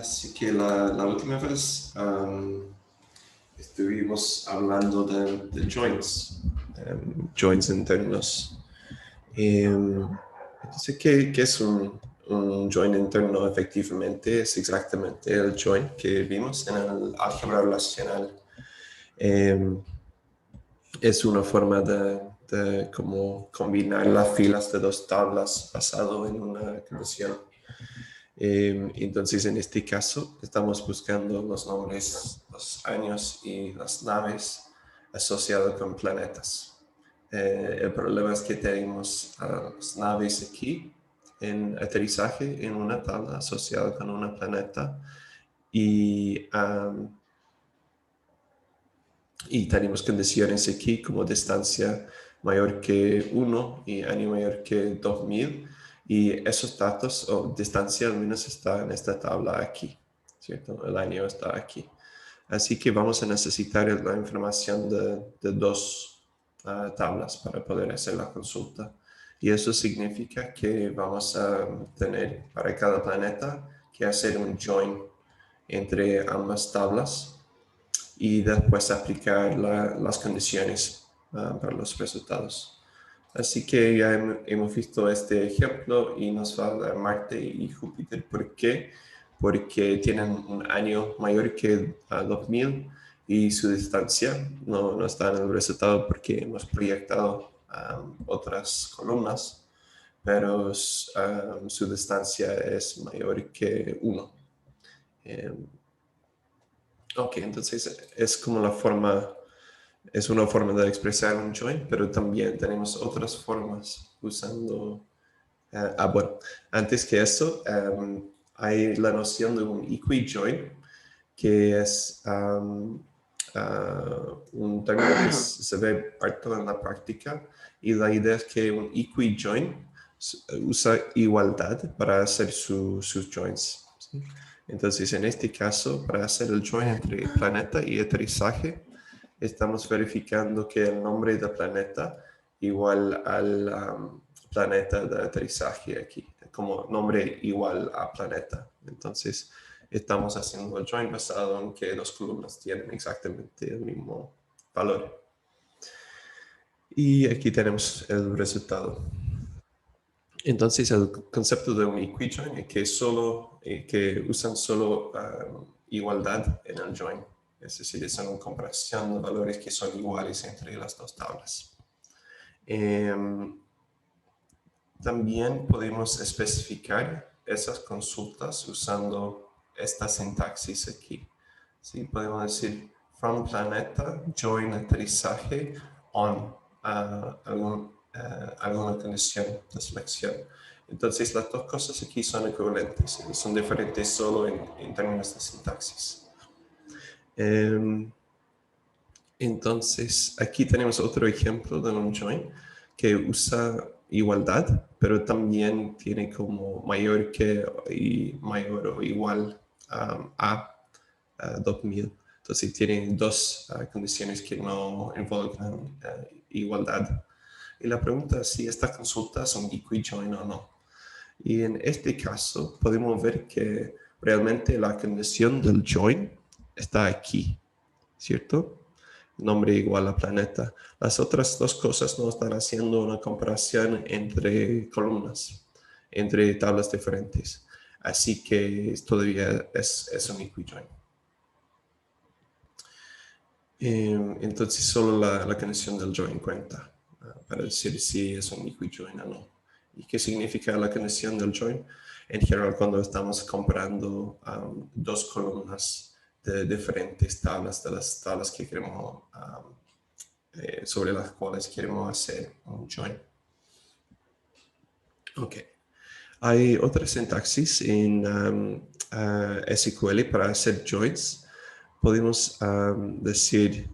Así que la última vez estuvimos hablando de joins, joins internos. Entonces, ¿qué es un join interno efectivamente? Es exactamente el join que vimos en el álgebra relacional. Es una forma de como combinar las filas de dos tablas basado en una condición. Entonces, en este caso, estamos buscando los nombres, los años y las naves asociados con planetas. El problema es que tenemos las naves aquí en aterrizaje en una tabla asociada con un planeta y tenemos condiciones aquí como distancia mayor que 1 y año mayor que 2000. Y esos datos o distancia al menos está en esta tabla aquí, ¿cierto? El año está aquí. Así que vamos a necesitar la información de dos tablas para poder hacer la consulta. Y eso significa que vamos a tener para cada planeta que hacer un join entre ambas tablas y después aplicar las condiciones para los resultados. Así que ya hemos visto este ejemplo y nos va a dar Marte y Júpiter. ¿Por qué? Porque tienen un año mayor que 2000 y su distancia no está en el resultado porque hemos proyectado otras columnas, pero su distancia es mayor que 1. Ok, entonces es una forma de expresar un join, pero también tenemos otras formas usando... bueno, antes que eso, hay la noción de un equi-join, que es un término que se ve harto en la práctica, y la idea es que un equi-join usa igualdad para hacer sus joins, ¿sí? Entonces, en este caso, para hacer el join entre planeta y aterrizaje, estamos verificando que el nombre del planeta igual al planeta de aterrizaje aquí, como nombre igual a planeta. Entonces, estamos haciendo el join basado en que dos columnas tienen exactamente el mismo valor. Y aquí tenemos el resultado. Entonces, el concepto de un equi-join es que usan solo igualdad en el join. Es decir, es una comparación de valores que son iguales entre las dos tablas. También podemos especificar esas consultas usando esta sintaxis aquí. ¿Sí? Podemos decir from planeta join aterrizaje on alguna condición de selección. Entonces las dos cosas aquí son equivalentes, son diferentes solo en términos de sintaxis. Entonces aquí tenemos otro ejemplo de un join que usa igualdad, pero también tiene como mayor que y mayor o igual a 2000. Entonces tiene dos condiciones que no involucran igualdad. Y la pregunta es si esta consulta es un equi-join o no. Y en este caso podemos ver que realmente la condición del join está aquí, ¿cierto? Nombre igual a planeta. Las otras dos cosas no están haciendo una comparación entre columnas, entre tablas diferentes. Así que todavía es un equi-join. Entonces solo la condición del join cuenta para decir si es un equi-join o no. ¿Y qué significa la condición del join? En general, cuando estamos comparando dos columnas de diferentes tablas, de las tablas que queremos, sobre las cuales queremos hacer un join. Ok. Hay otra sintaxis en SQL para hacer joins. Podemos decir,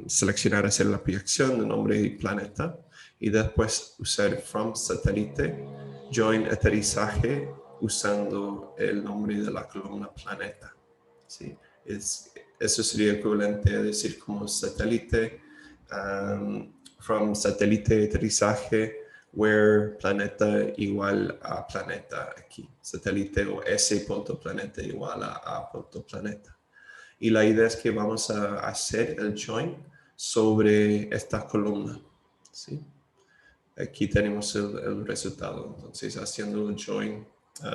seleccionar, hacer la proyección de nombre y planeta y después usar from satélite, join aterrizaje usando el nombre de la columna planeta. ¿Sí? Eso sería equivalente a decir como satélite, from satélite aterrizaje where planeta igual a planeta aquí, satélite o s.planeta igual a planeta. Y la idea es que vamos a hacer el join sobre esta columna, ¿sí? Aquí tenemos el resultado. Entonces, haciendo el join,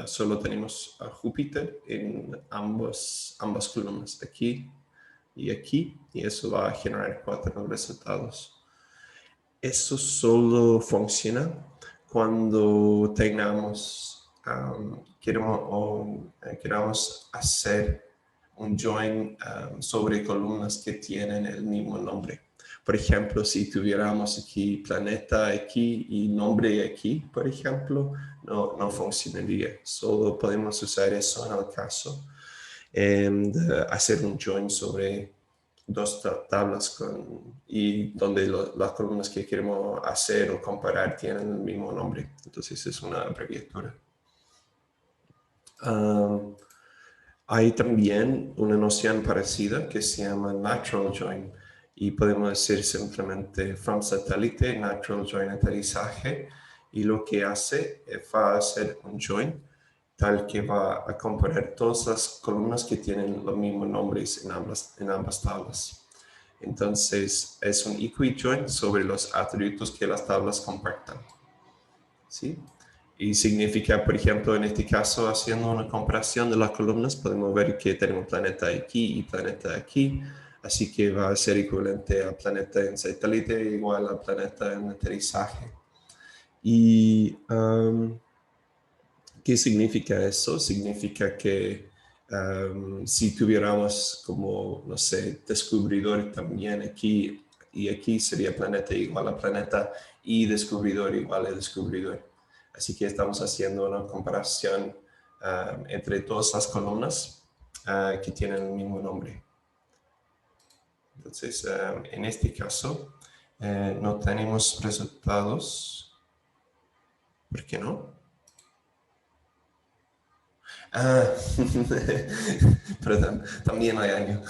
solo tenemos a Júpiter en ambas columnas, aquí y aquí, y eso va a generar 4 resultados. Eso solo funciona cuando queramos hacer un join sobre columnas que tienen el mismo nombre. Por ejemplo, si tuviéramos aquí planeta aquí y nombre aquí, por ejemplo, no funcionaría. Solo podemos usar eso en el caso de hacer un join sobre 2 tablas y donde las columnas que queremos hacer o comparar tienen el mismo nombre. Entonces es una abreviatura. Hay también una noción parecida que se llama natural join y podemos decir simplemente from satélite, natural join aterrizaje, y lo que hace va a hacer un join tal que va a comparar todas las columnas que tienen los mismos nombres en ambas tablas. Entonces es un equi-join sobre los atributos que las tablas compartan, ¿sí? Y significa, por ejemplo, en este caso, haciendo una comparación de las columnas, podemos ver que tenemos planeta aquí y planeta aquí, así que va a ser equivalente a planeta en satélite igual a planeta en aterrizaje. Y ¿qué significa eso? Significa que si tuviéramos como, no sé, descubridor también aquí y aquí sería planeta igual a planeta y descubridor igual a descubridor. Así que estamos haciendo una comparación entre todas las columnas que tienen el mismo nombre. Entonces, en este caso, no tenemos resultados. ¿Por qué no? Pero también hay año.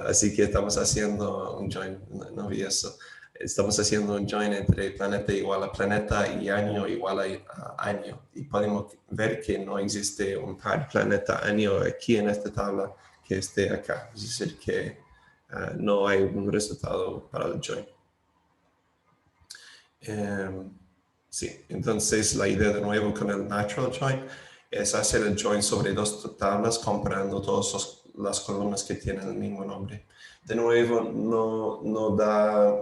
Así que estamos haciendo un join, no vi eso. Estamos haciendo un join entre planeta igual a planeta y año igual a año. Y podemos ver que no existe un par planeta-año aquí en esta tabla que esté acá. Es decir, que no hay un resultado para el join. Sí, entonces la idea de nuevo con el natural join es hacer el join sobre 2 tablas comparando todas las columnas que tienen el mismo nombre. De nuevo, no da,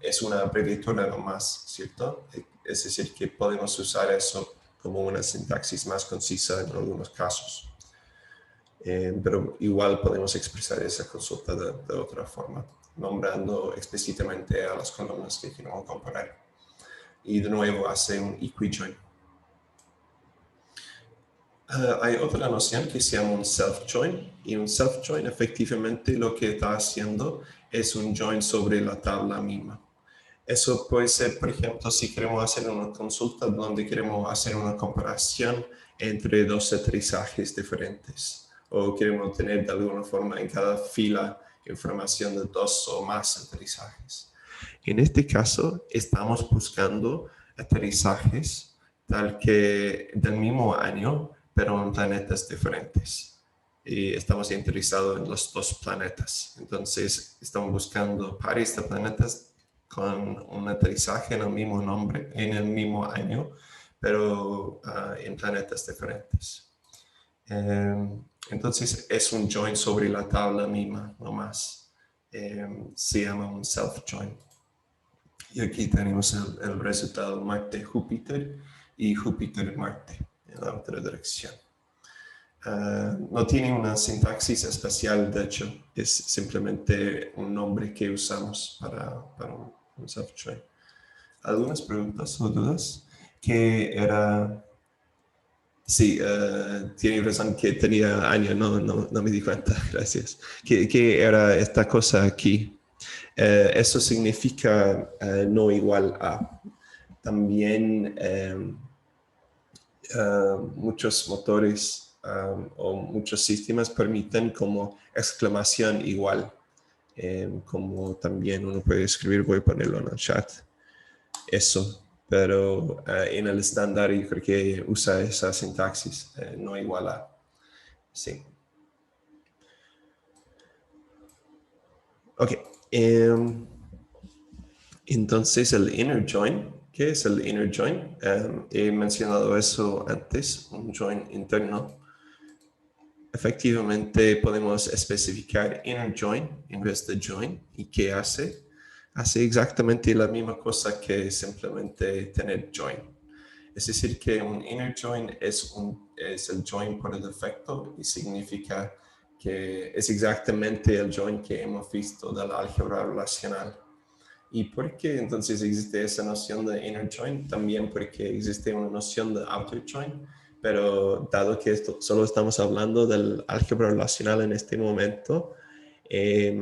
es una abreviatura nomás, ¿cierto? Es decir, que podemos usar eso como una sintaxis más concisa en algunos casos. Pero igual podemos expresar esa consulta de otra forma, nombrando explícitamente a las columnas que queremos comparar. Y de nuevo hace un equi-join. Hay otra noción que se llama un self-join, y un self-join efectivamente lo que está haciendo es un join sobre la tabla misma. Eso puede ser, por ejemplo, si queremos hacer una consulta donde queremos hacer una comparación entre 2 aterrizajes diferentes, o queremos tener de alguna forma en cada fila información de 2 o más aterrizajes. En este caso, estamos buscando aterrizajes tal que del mismo año, pero en planetas diferentes. Y estamos interesados en los 2 planetas. Entonces, estamos buscando pares de planetas con un aterrizaje en el mismo nombre, en el mismo año, pero en planetas diferentes. Entonces, es un join sobre la tabla misma, no más. Se llama un self-join. Y aquí tenemos el resultado Marte-Júpiter y Júpiter-Marte en la otra dirección. No tiene una sintaxis especial, de hecho, es simplemente un nombre que usamos para un self-join. ¿Algunas preguntas o dudas? ¿Qué era? Sí, tiene razón que tenía año, no me di cuenta, gracias. ¿Qué era esta cosa aquí? Eso significa no igual a. También muchos motores o muchos sistemas permiten como exclamación igual, como también uno puede escribir, voy a ponerlo en el chat. eso, pero en el estándar yo creo que usa esa sintaxis, no igual a, sí. Ok, entonces el inner join, ¿qué es el inner join? He mencionado eso antes, un join interno. Efectivamente podemos especificar inner join en vez de join. ¿Y qué hace? Hace exactamente la misma cosa que simplemente tener join. Es decir, que un inner join es el join por defecto y significa que es exactamente el join que hemos visto de la álgebra relacional. ¿Y por qué entonces existe esa noción de inner join? También porque existe una noción de outer join, pero dado que solo estamos hablando del álgebra relacional en este momento, eh,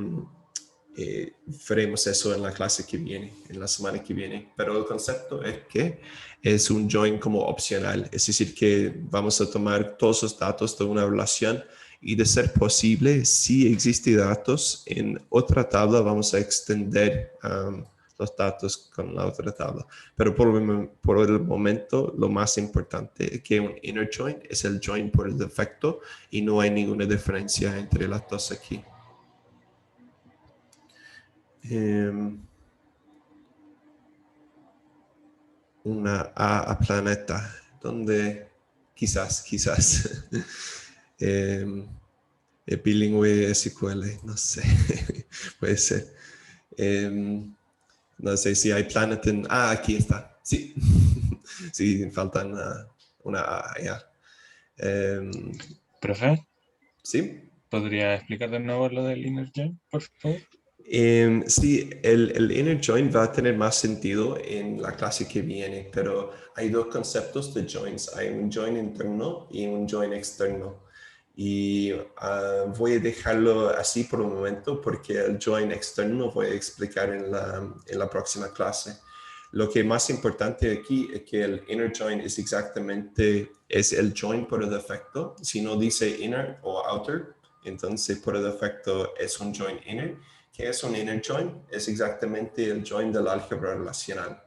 veremos eso en la clase que viene, en la semana que viene. Pero el concepto es que es un join como opcional, es decir, que vamos a tomar todos los datos de una relación y de ser posible, si existe datos en otra tabla, vamos a extender los datos con la otra tabla. Pero por el momento, lo más importante es que un inner join es el join por defecto y no hay ninguna diferencia entre las dos aquí. Una A planeta, donde quizás bilingüe SQL, no sé, puede ser. No sé si hay planet en... aquí está, sí, sí, faltan una A, ya. Profe, ¿Sí? ¿podría explicar de nuevo lo del inner join, por favor? Sí, el inner join va a tener más sentido en la clase que viene, pero hay dos conceptos de joins. Hay un join interno y un join externo. Y voy a dejarlo así por un momento porque el join externo voy a explicar en la próxima clase. Lo que es más importante aquí es que el inner join es el join por defecto. Si no dice inner o outer, entonces por defecto es un join inner. ¿Qué es un inner join? Es exactamente el join del álgebra relacional.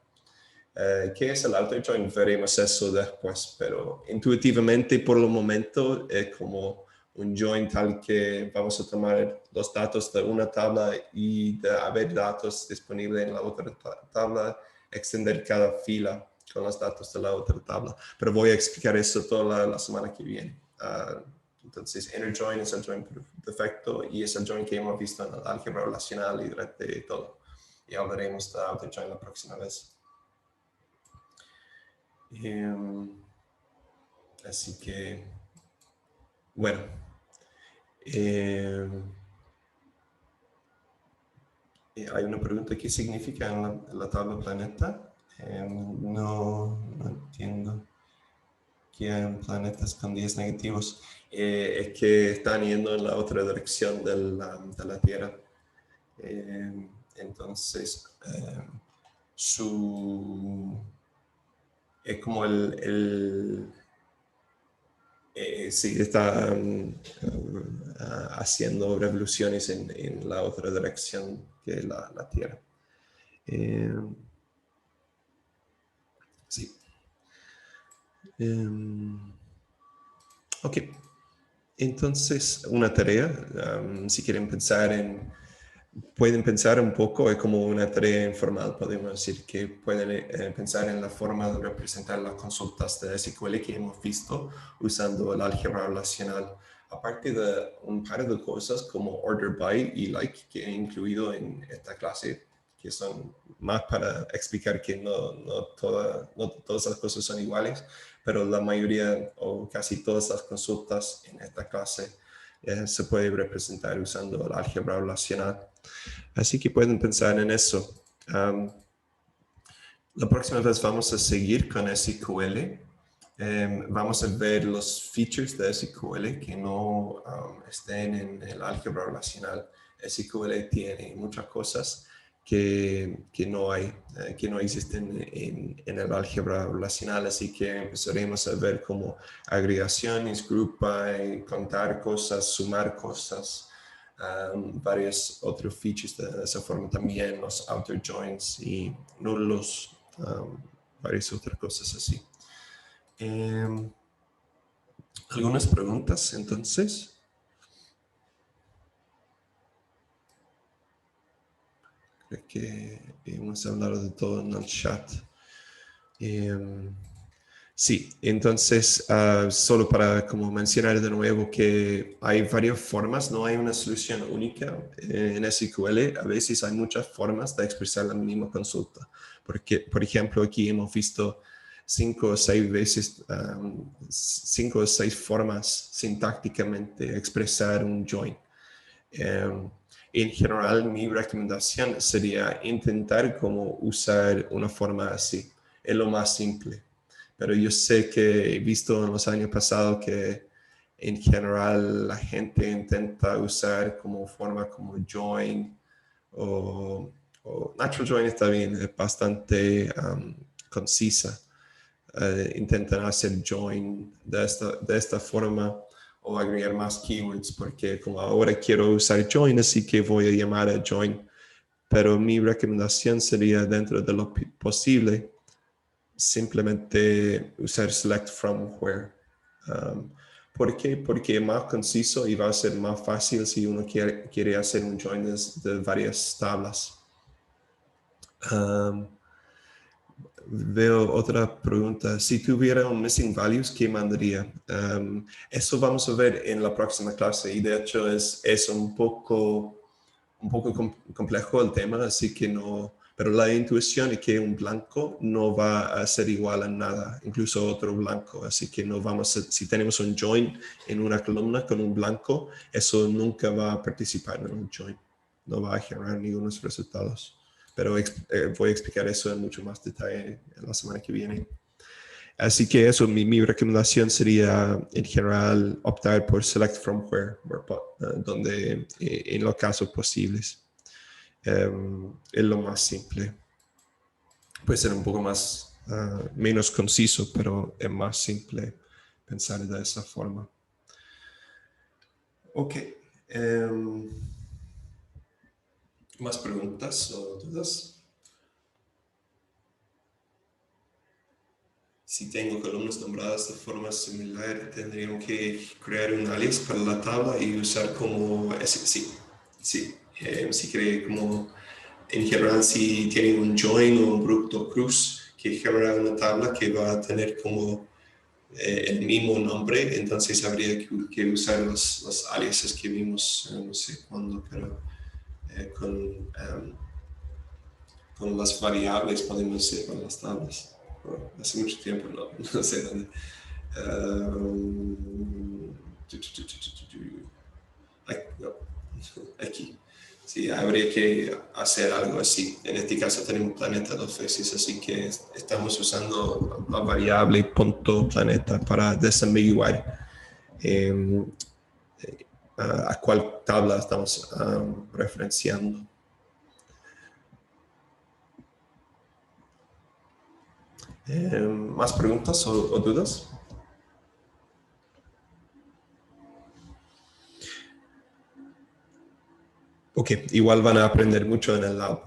¿Qué es el outer join? Veremos eso después, pero intuitivamente por el momento es como un join tal que vamos a tomar los datos de una tabla y de haber datos disponibles en la otra tabla, extender cada fila con los datos de la otra tabla. Pero voy a explicar eso toda la semana que viene. Entonces, inner join es el join por defecto y es el join que hemos visto en el álgebra relacional y durante todo. Y hablaremos de outer join la próxima vez. Así que, bueno, hay una pregunta, ¿qué significa en la tabla planeta? No entiendo. ¿Qué hay planetas con 10 negativos? Es que están yendo en la otra dirección de la Tierra. Entonces, es como sí, está haciendo revoluciones en la otra dirección que la Tierra. Sí. Ok. Entonces, una tarea, si quieren pueden pensar un poco, es como una tarea informal, podemos decir que pueden pensar en la forma de representar las consultas de SQL que hemos visto usando el álgebra relacional. Aparte de un par de cosas como order by y like que he incluido en esta clase, que son más para explicar que no todas las cosas son iguales, pero la mayoría o casi todas las consultas en esta clase se puede representar usando el álgebra relacional. Así que pueden pensar en eso. La próxima vez vamos a seguir con SQL. Vamos a ver los features de SQL que no estén en el álgebra relacional. SQL tiene muchas cosas que no hay, que no existen en el álgebra relacional, así que empezaremos a ver como agregaciones, group by, contar cosas, sumar cosas, varios otros features de esa forma también, los outer joins y nullos, varias otras cosas así. ¿Algunas preguntas entonces? Creo que hemos hablado de todo en el chat. Sí, entonces solo para como mencionar de nuevo que hay varias formas, no hay una solución única en SQL. A veces hay muchas formas de expresar la mínima consulta. Porque, por ejemplo, aquí hemos visto 5 o 6 veces, 5 o 6 formas sintácticamente expresar un join. En general, mi recomendación sería intentar como usar una forma así. Es lo más simple. Pero yo sé que he visto en los años pasados que en general la gente intenta usar como forma como join o natural join está bien, es bastante concisa. Intentan hacer join de esta forma o agregar más keywords porque como ahora quiero usar join, así que voy a llamar a join. Pero mi recomendación sería dentro de lo posible simplemente usar select from where. ¿Por qué? Porque es más conciso y va a ser más fácil si uno quiere hacer un join de varias tablas. Veo otra pregunta. Si tuviera un missing values, ¿qué mandaría? Eso vamos a ver en la próxima clase y de hecho es un poco complejo el tema, así que no, pero la intuición es que un blanco no va a ser igual a nada, incluso otro blanco, así que no vamos a, si tenemos un join en una columna con un blanco, eso nunca va a participar en un join, no va a generar ningunos resultados. Pero voy a explicar eso en mucho más detalle en la semana que viene. Así que eso, mi recomendación sería en general optar por select from where donde en los casos posibles. Es lo más simple. Puede ser un poco más, menos conciso, pero es más simple pensar de esa forma. Ok. ¿Más preguntas o dudas? Si tengo columnas nombradas de forma similar, tendríamos que crear un alias para la tabla y usar como... Sí. Si quiere como... En general, si tienen un join o un bruto cruz que genera una tabla que va a tener como el mismo nombre, entonces habría que usar los aliases que vimos, no sé cuándo, pero con las variables podemos hacer con las tablas. Hace mucho tiempo, no sé dónde. Aquí. Sí, habría que hacer algo así. En este caso tenemos planeta dos veces, así que estamos usando la variable punto planeta para desambiguar a cuál tabla estamos referenciando. ¿Más preguntas o dudas? Ok, igual van a aprender mucho en el lab,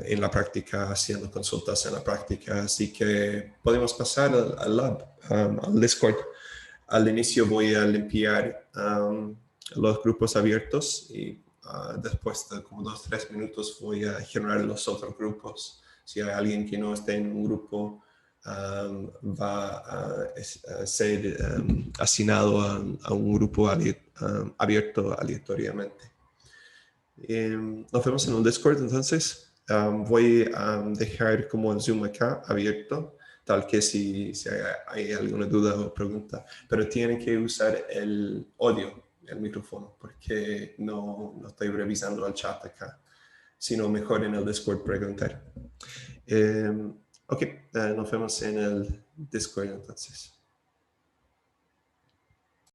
en la práctica, haciendo consultas en la práctica, así que podemos pasar al lab, al Discord. Al inicio voy a limpiar los grupos abiertos y después de como 2-3 minutos voy a generar los otros grupos. Si hay alguien que no esté en un grupo, va a ser asignado a un grupo abierto aleatoriamente. Nos vemos en un Discord entonces. Voy a dejar como el Zoom acá abierto, tal que si hay alguna duda o pregunta, pero tienen que usar el audio, el micrófono, porque no estoy revisando el chat acá, sino mejor en el Discord preguntar. Ok, nos vemos en el Discord entonces.